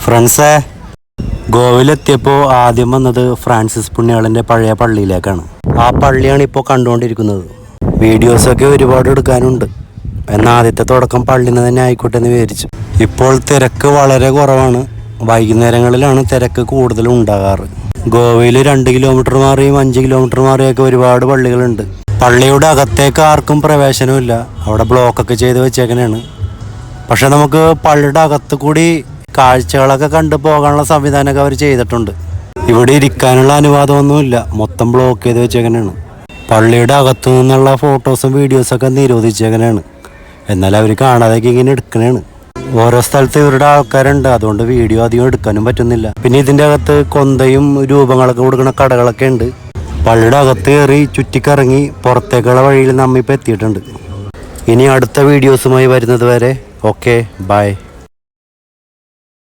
ഫ്രണ്ട്സേ, ഗോവയിലെത്തിയപ്പോൾ ആദ്യം വന്നത് ഫ്രാൻസിസ് പുണ്യാളൻ്റെ പഴയ പള്ളിയിലേക്കാണ്. ആ പള്ളിയാണ് ഇപ്പോൾ കണ്ടുകൊണ്ടിരിക്കുന്നത്. വീഡിയോസൊക്കെ ഒരുപാട് എടുക്കാനുണ്ട്. എന്നാൽ ആദ്യത്തെ തുടക്കം പള്ളിയിൽ നിന്ന് തന്നെ ആയിക്കോട്ടെ എന്ന് വിചാരിച്ചു. ഇപ്പോൾ തിരക്ക് വളരെ കുറവാണ്. വൈകുന്നേരങ്ങളിലാണ് തിരക്ക് കൂടുതലും ഉണ്ടാകാറ്. ഗോവയിൽ 2 കിലോമീറ്റർ മാറിയും 5 കിലോമീറ്റർ മാറിയൊക്കെ ഒരുപാട് പള്ളികളുണ്ട്. പള്ളിയുടെ അകത്തേക്ക് ആർക്കും പ്രവേശനമില്ല. അവിടെ ബ്ലോക്കൊക്കെ ചെയ്ത് വെച്ചേക്കണേണ്. പക്ഷെ നമുക്ക് പള്ളിയുടെ അകത്ത് കൂടി കാഴ്ചകളൊക്കെ കണ്ടു പോകാനുള്ള സംവിധാനമൊക്കെ അവർ ചെയ്തിട്ടുണ്ട്. ഇവിടെ ഇരിക്കാനുള്ള അനുവാദമൊന്നുമില്ല. മൊത്തം ബ്ലോക്ക് ചെയ്ത് വെച്ചേക്കണേണ്. പള്ളിയുടെ അകത്തു നിന്നുള്ള ഫോട്ടോസും വീഡിയോസൊക്കെ നിരോധിച്ചേക്കണേണ്. എന്നാൽ അവർ കാണാതൊക്കെ ഇങ്ങനെ എടുക്കണേണ്. ഓരോ സ്ഥലത്ത് ഇവരുടെ ആൾക്കാരുണ്ട്. അതുകൊണ്ട് വീഡിയോ അധികം എടുക്കാനും പറ്റുന്നില്ല. പിന്നെ ഇതിൻ്റെ അകത്ത് കൊന്തയും രൂപങ്ങളൊക്കെ കൊടുക്കുന്ന കടകളൊക്കെ ഉണ്ട്. പള്ളിയുടെ അകത്ത് കയറി ചുറ്റിക്കറങ്ങി പുറത്തേക്കുള്ള വഴിയിൽ നമ്മിപ്പോൾ എത്തിയിട്ടുണ്ട്. ഇനി അടുത്ത വീഡിയോസുമായി വരുന്നത് വരെ ഓക്കെ, ബൈ.